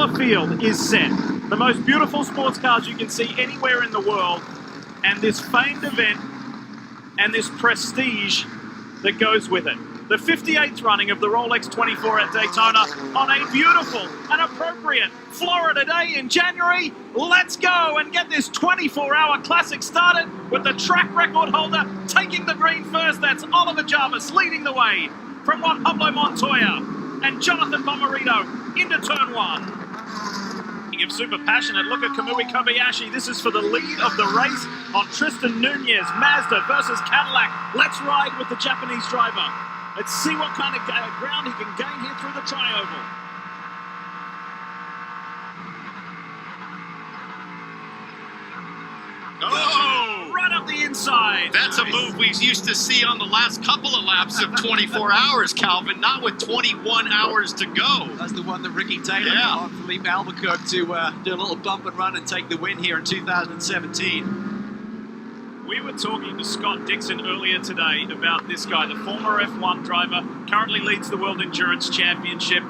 the field is set. The most beautiful sports cars you can see anywhere in the world, and this famed event and this prestige that goes with it. The 58th running of the Rolex 24 at Daytona on a beautiful and appropriate Florida day in January. Let's go and get this 24-hour classic started with the track record holder taking the green first. That's Oliver Jarvis leading the way from Juan Pablo Montoya and Jonathan Bomarito into turn one. Of super passionate, look at Kamui Kobayashi. This is for the lead of the race on Tristan Nunez, Mazda versus Cadillac. Let's ride with the Japanese driver. Let's see what kind of ground he can gain here through the tri-oval. Oh! Right up the inside. That's nice. A move we used to see on the last couple of laps of 24 hours, Calvin, not with 21 hours to go. That's the one that Ricky Taylor got on Felipe Albuquerque to do a little bump and run and take the win here in 2017. We were talking to Scott Dixon earlier today about this guy, the former F1 driver, currently leads the World Endurance Championship.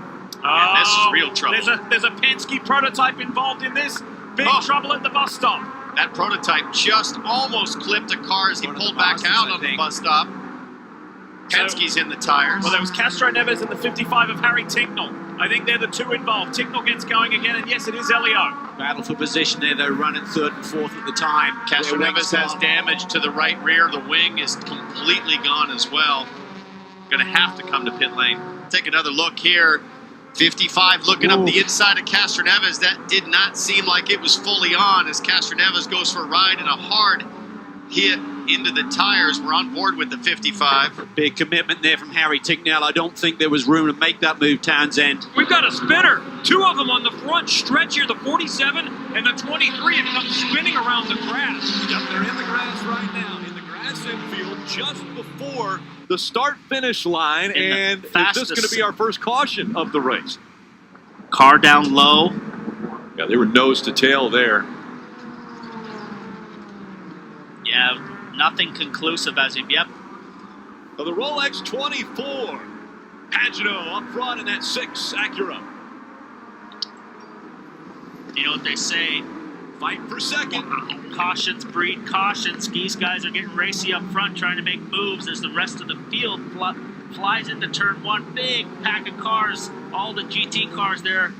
And this is real trouble. There's a Penske prototype involved in this. Big trouble at the bus stop. That prototype just almost clipped a car as he pulled back out on the bus stop. Penske's in the tires. Well, there was Castro Neves in the 55 of Harry Tincknell. I think they're the two involved. Tincknell gets going again, and yes, it is Elio. Battle for position there, though, running third and fourth at the time. Castro Neves has damage to the right rear. The wing is completely gone as well. Going to have to come to pit lane. Take another look here. 55 looking up the inside of Castro Neves. That did not seem like it was fully on as Castro Neves goes for a ride and a hard hit into the tires. We're on board with the 55. Big commitment there from Harry Tincknell. I don't think there was room to make that move, Townsend. We've got a spinner. Two of them on the front stretch here, the 47 and the 23, and come spinning around the grass. Yep, they're in the grass right now, in the grass infield just before the start-finish line, and is this going to be our first caution of the race? Car down low. Yeah, they were nose to tail there. Yeah, nothing conclusive as of yet. So the Rolex 24. Pagano up front in that 6 Acura. You know what they say? Fight for second. Cautions breed cautions. These guys are getting racy up front, trying to make moves as the rest of the field flies into turn one. Big pack of cars, all the GT cars there.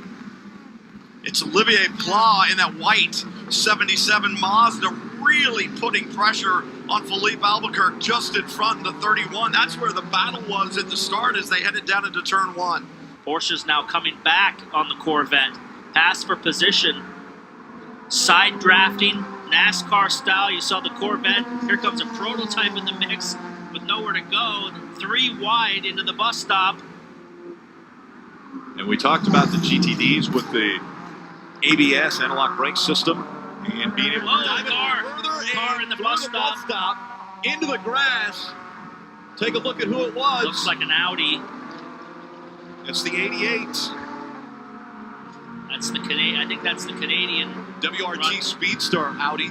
It's Olivier Pla in that white 77 Mazda, really putting pressure on Felipe Albuquerque just in front in the 31. That's where the battle was at the start as they headed down into turn one. Porsche's now coming back on the Corvette. Pass for position. Side drafting, NASCAR style. You saw the Corvette. Here comes a prototype in the mix with nowhere to go. 3 wide into the bus stop. And we talked about the GTDs with the ABS, analog brake system, and being able to dive car in the bus stop. Into the grass. Take a look at who it was. Looks like an Audi. It's the 88. That's the Canadian. I think that's the Canadian WRT Speedstar Audi.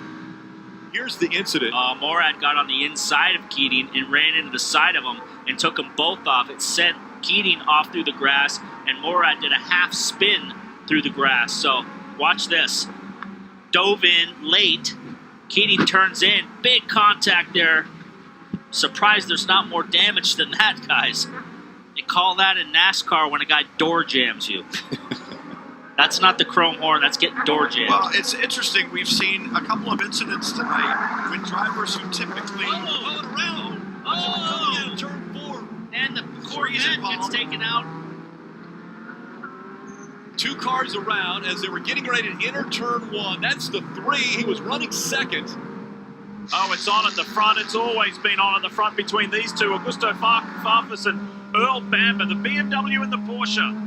Here's the incident. Morad got on the inside of Keating and ran into the side of him and took them both off. It sent Keating off through the grass, and Morad did a half spin through the grass. So watch this. Dove in late. Keating turns in. Big contact there. Surprised there's not more damage than that, guys. They call that in NASCAR when a guy door jams you. That's not the chrome horn. That's getting door jammed. Well, it's interesting. We've seen a couple of incidents tonight with drivers who typically... Turn 4. And the Corvette gets taken out. 2 cars around as they were getting ready to enter turn 1. That's the 3. He was running second. Oh, it's on at the front. It's always been on at the front between these two. Augusto Farfus and Earl Bamber, the BMW and the Porsche,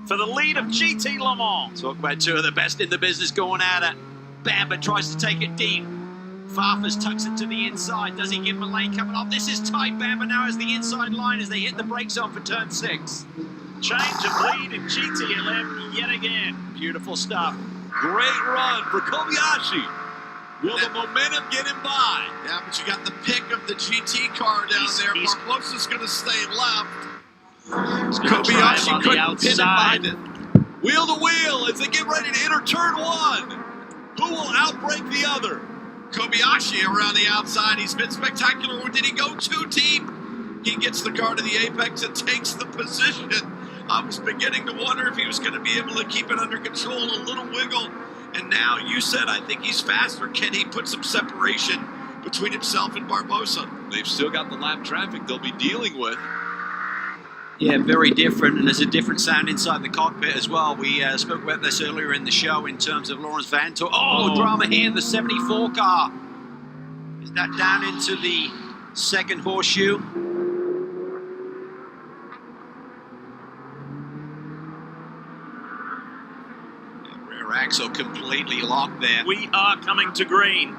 for the lead of GT Le Mans. Talk about two of the best in the business going at it. Bamber tries to take it deep. Farfus tucks it to the inside. Does he give him a lane coming off? This is tight. Bamber now has the inside line as they hit the brakes on for turn 6. Change of lead in GT11 yet again. Beautiful stuff. Great run for Kobayashi. Will the momentum get him by? Yeah, but you got the pick of the GT car down there. Marcos is going to stay left. Kobayashi couldn't pin it by it. Wheel to wheel as they get ready to enter turn 1. Who will outbreak the other? Kobayashi around the outside. He's been spectacular. Or did he go too deep? He gets the guard of the apex and takes the position. I was beginning to wonder if he was going to be able to keep it under control. A little wiggle. And now you said, I think he's faster. Can he put some separation between himself and Barbosa? They've still got the lap traffic they'll be dealing with. Yeah, very different, and there's a different sound inside the cockpit as well. We spoke about this earlier in the show in terms of Lawrence Vanthoor. Oh, drama here, the 74 car. Is that down into the second horseshoe? Rear axle completely locked there. We are coming to green.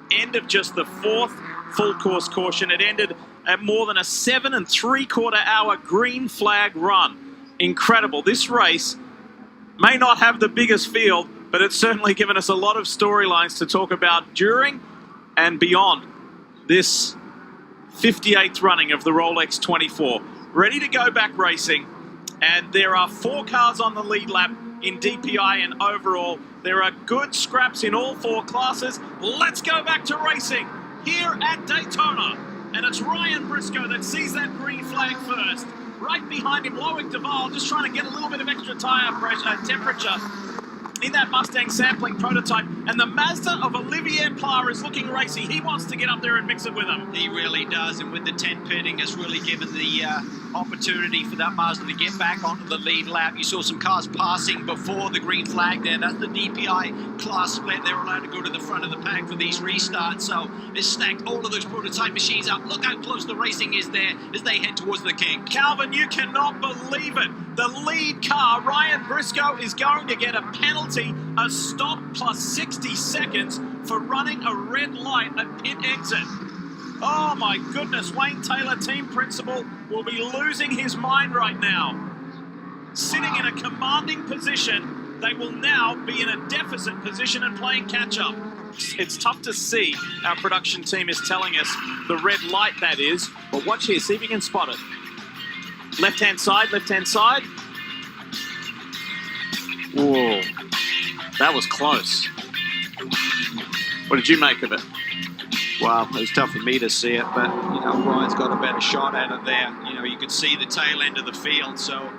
End of just the 4th full course caution. It ended at more than a 7 3/4 hour green flag run. Incredible. This race may not have the biggest field, but it's certainly given us a lot of storylines to talk about during and beyond this 58th running of the Rolex 24. Ready to go back racing, and there are 4 cars on the lead lap in DPI and overall. There are good scraps in all 4 classes. Let's go back to racing here at Daytona. And it's Ryan Briscoe that sees that green flag first. Right behind him, Loic Duval, just trying to get a little bit of extra tire pressure, temperature in that Mustang sampling prototype. And the Mazda of Olivier Pla is looking racy. He wants to get up there and mix it with him. He really does, and with the 10 pitting, has really given the opportunity for that Mazda to get back onto the lead lap. You saw some cars passing before the green flag there. That's the DPI class split. They're allowed to go to the front of the pack for these restarts. So it's stacked all of those prototype machines up. Look how close the racing is there as they head towards the king. Calvin, you cannot believe it. The lead car, Ryan Briscoe, is going to get a penalty, a stop plus 60 seconds for running a red light at pit exit. Oh my goodness, Wayne Taylor, team principal, will be losing his mind right now. Sitting in a commanding position, they will now be in a deficit position and playing catch-up. It's tough to see. Our production team is telling us the red light, that is. But watch here, see if you can spot it. Left-hand side, left-hand side. Whoa, that was close. What did you make of it? Well, it was tough for me to see it, but, you know, Ryan's got a better shot at it there. You know, you could see the tail end of the field, so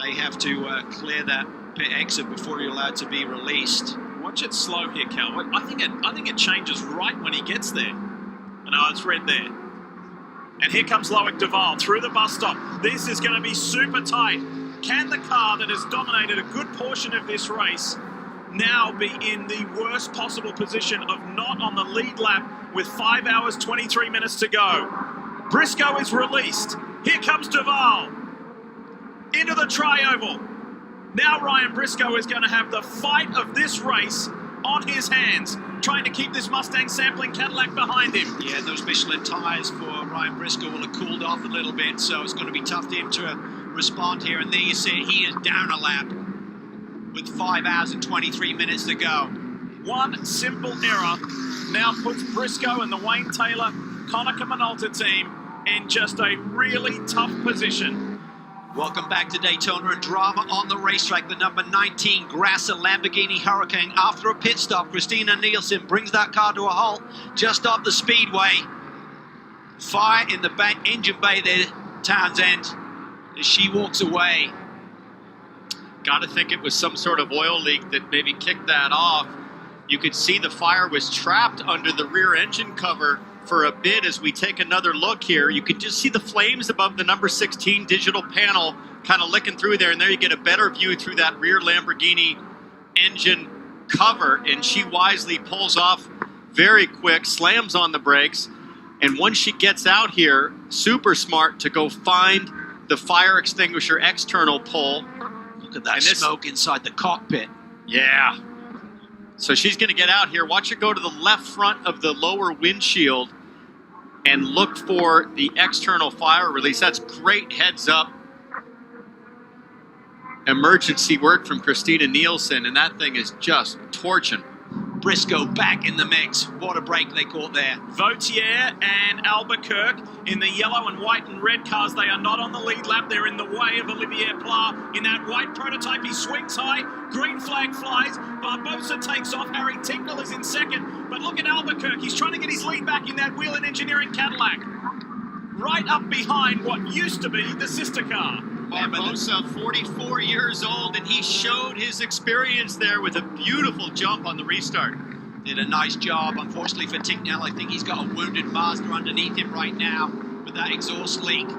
they have to clear that pit exit before you're allowed to be released. Watch it slow here, Cal. I think it changes right when he gets there. No, it's red there. And here comes Loic Duval through the bus stop. This is going to be super tight. Can the car that has dominated a good portion of this race now be in the worst possible position of not on the lead lap with 5 hours, 23 minutes to go? Briscoe is released. Here comes Duval into the tri-oval. Now Ryan Briscoe is going to have the fight of this race on his hands, trying to keep this Mustang sampling Cadillac behind him. Yeah, those Michelin tyres for Ryan Briscoe will have cooled off a little bit, so it's going to be tough for him to respond here. And there you see he is down a lap with 5 hours and 23 minutes to go. One simple error now puts Briscoe and the Wayne Taylor Konica Minolta team in just a really tough position. Welcome back to Daytona, and drama on the racetrack. The number 19 Grasser Lamborghini Hurricane, after a pit stop, Christina Nielsen brings that car to a halt just off the speedway. Fire in the engine bay there, Townsend, as she walks away. Got to think it was some sort of oil leak that maybe kicked that off. You could see the fire was trapped under the rear engine cover for a bit. As we take another look here, you can just see the flames above the number 16 digital panel kind of licking through there, and there you get a better view through that rear Lamborghini engine cover. And she wisely pulls off very quick, slams on the brakes, and once she gets out here, super smart to go find the fire extinguisher external pole. Look at that smoke inside the cockpit. Yeah. So she's going to get out here. Watch her go to the left front of the lower windshield and look for the external fire release. That's great heads up emergency work from Christina Nielsen, and that thing is just torching. Briscoe back in the mix. What a break they caught there. Vautier and Albuquerque in the yellow and white and red cars. They are not on the lead lap. They're in the way of Olivier Pla. In that white prototype, he swings high. Green flag flies. Barbosa takes off. Harry Tingle is in second. But look at Albuquerque. He's trying to get his lead back in that Whelen Engineering Cadillac. Right up behind what used to be the sister car. Barbosa, 44 years old, and he showed his experience there with a beautiful jump on the restart. Did a nice job. Unfortunately for Ticknell, I think he's got a wounded Mazda underneath him right now with that exhaust leak.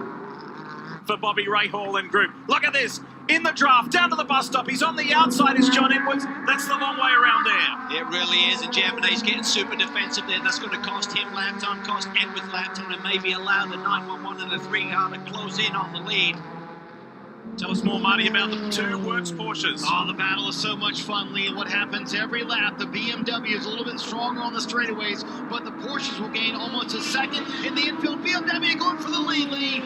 For Bobby Rahal and group. Look at this. In the draft, down to the bus stop. He's on the outside is John Edwards. That's the long way around there. It really is, and Germinay's getting super defensive there. That's going to cost him lap time, cost Edwards lap time, and maybe allow the 911 and the 3 car to close in on the lead. Tell us more, Marty, about the two works Porsches. Oh, the battle is so much fun, Lee, and what happens every lap, the BMW is a little bit stronger on the straightaways, but the Porsches will gain almost a second in the infield. BMW going for the lead, Lee.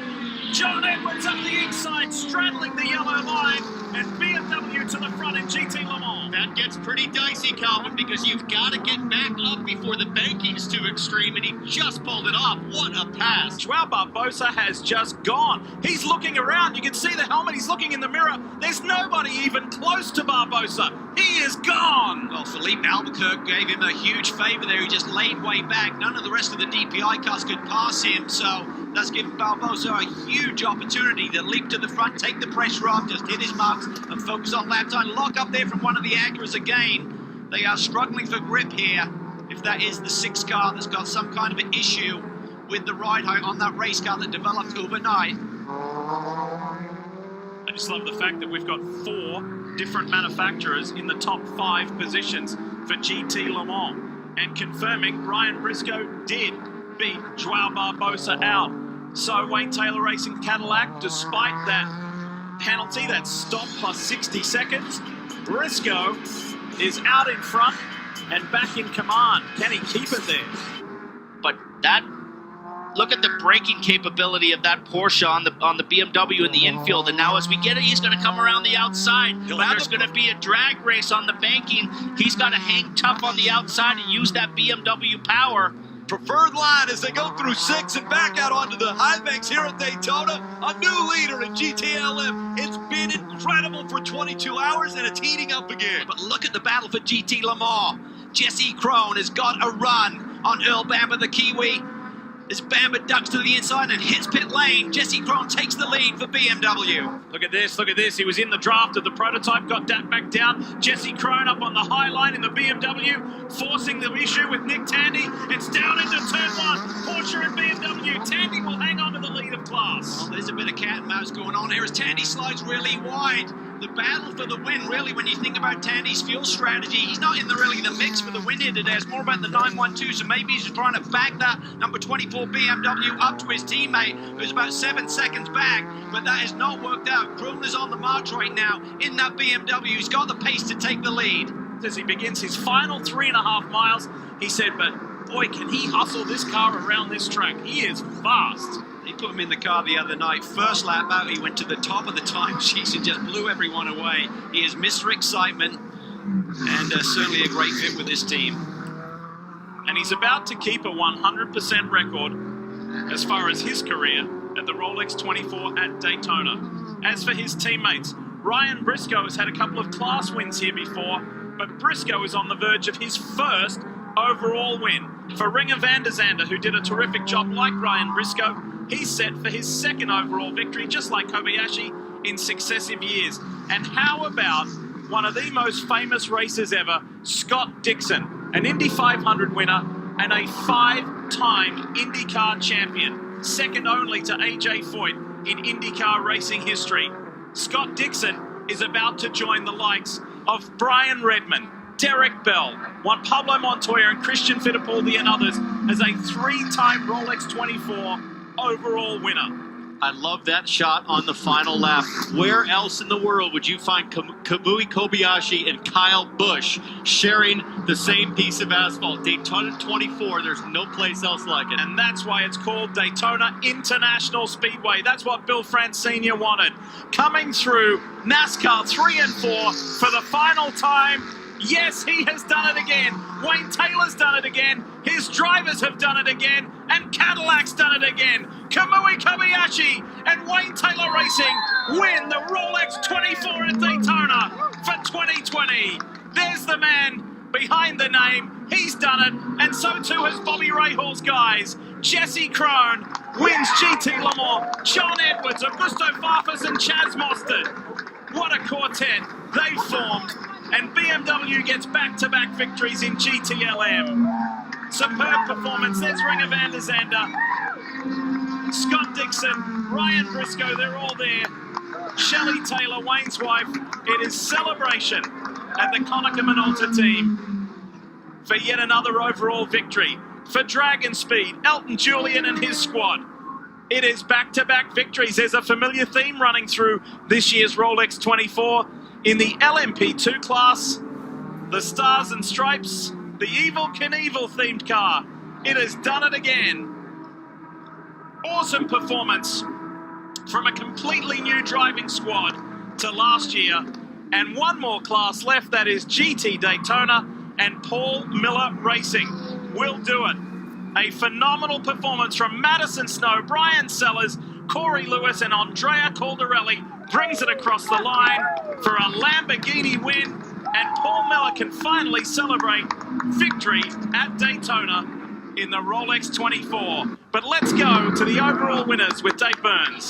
John Edwards up the inside, straddling the yellow line, and BMW to the front in GT Le Mans. That gets pretty dicey, Calvin, because you've got to get back up before the banking's too extreme, and he just pulled it off. What a pass. Joao Barbosa has just gone. He's looking around. You can see the helmet. He's looking in the mirror. There's nobody even close to Barbosa. He is gone. Well, Philippe Albuquerque gave him a huge favor there. He just laid way back. None of the rest of the DPI cars could pass him, so that's given Barbosa a huge opportunity to leap to the front, take the pressure off, just hit his marks, and focus on lap time. Lock up there from one of the Acuras again. They are struggling for grip here. If that is the 6 car that's got some kind of an issue with the ride height on that race car that developed overnight. I just love the fact that we've got 4 different manufacturers in the top 5 positions for GT Le Mans. And confirming Ryan Briscoe did beat Joao Barbosa out. So Wayne Taylor Racing Cadillac, despite that penalty, that stop plus 60 seconds, Briscoe is out in front and back in command. Can he keep it there? But look at the braking capability of that Porsche on the BMW in the infield. And now as we get it, he's going to come around the outside. When there's going to be a drag race on the banking, he's got to hang tough on the outside and use that BMW power. Preferred line as they go through 6 and back out onto the high banks here at Daytona. A new leader in GTLM. It's been incredible for 22 hours and it's heating up again. But look at the battle for GT Le Mans. Jesse Krohn has got a run on Earl Bamber, the Kiwi. As Bamber ducks to the inside and hits pit lane, Jesse Krohn takes the lead for BMW. Look at this, look at this. He was in the draft of the prototype, got that back down. Jesse Krohn up on the high line in the BMW, forcing the issue with Nick Tandy. It's down into turn 1. Porsche and BMW. Tandy will hang on to the lead of class. Well, there's a bit of cat and mouse going on here as Tandy slides really wide. The battle for the win, really, when you think about Tandy's fuel strategy, he's not in the mix for the win here today. It's more about the 912, so maybe he's just trying to back that number 24 BMW up to his teammate, who's about 7 seconds back, but that has not worked out. Krohn is on the march right now in that BMW. He's got the pace to take the lead. As he begins his final 3.5 miles, he said, but boy, can he hustle this car around this track. He is fast. They put him in the car the other night. First lap out, he went to the top of the time sheets and just blew everyone away. He is Mr. Excitement and certainly a great fit with this team. And he's about to keep a 100% record as far as his career at the Rolex 24 at Daytona. As for his teammates, Ryan Briscoe has had a couple of class wins here before, but Briscoe is on the verge of his first overall win. For Ringer van der Zande, who did a terrific job like Ryan Briscoe, he's set for his second overall victory, just like Kobayashi, in successive years. And how about one of the most famous racers ever, Scott Dixon, an Indy 500 winner and a 5-time IndyCar champion, second only to AJ Foyt in IndyCar racing history. Scott Dixon is about to join the likes of Brian Redman, Derek Bell, Juan Pablo Montoya and Christian Fittipaldi and others as a 3-time Rolex 24 overall winner. I love that shot on the final lap. Where else in the world would you find Kamui Kobayashi and Kyle Busch sharing the same piece of asphalt? Daytona 24, there's no place else like it. And that's why it's called Daytona International Speedway. That's what Bill Francina wanted. Coming through NASCAR 3 and 4 for the final time, Yes, he has done it again. Wayne Taylor's done it again. His drivers have done it again. And Cadillac's done it again. Kamui Kobayashi and Wayne Taylor Racing win the Rolex 24 at Daytona for 2020. There's the man behind the name. He's done it. And so too has Bobby Rahal's guys. Jesse Krohn wins GT Le Mans. John Edwards, Augusto Farfus and Chaz Mostert. What a quartet they've formed. And BMW gets back-to-back victories in GTLM. Superb performance. There's Ringer van der Zande, Scott Dixon, Ryan Briscoe, they're all there. Shelley Taylor, Wayne's wife. It is celebration at the Konica Minolta team for yet another overall victory. For Dragon Speed, Elton Julian and his squad. It is back-to-back victories. There's a familiar theme running through this year's Rolex 24. In the LMP2 class, the Stars and Stripes, the Evel Knievel themed car. It has done it again. Awesome performance from a completely new driving squad to last year. And one more class left, that is GT Daytona, and Paul Miller Racing will do it. A phenomenal performance from Madison Snow, Brian Sellers, Corey Lewis and Andrea Caldarelli brings it across the line for a Lamborghini win, and Paul Miller can finally celebrate victory at Daytona in the Rolex 24. But let's go to the overall winners with Dave Burns.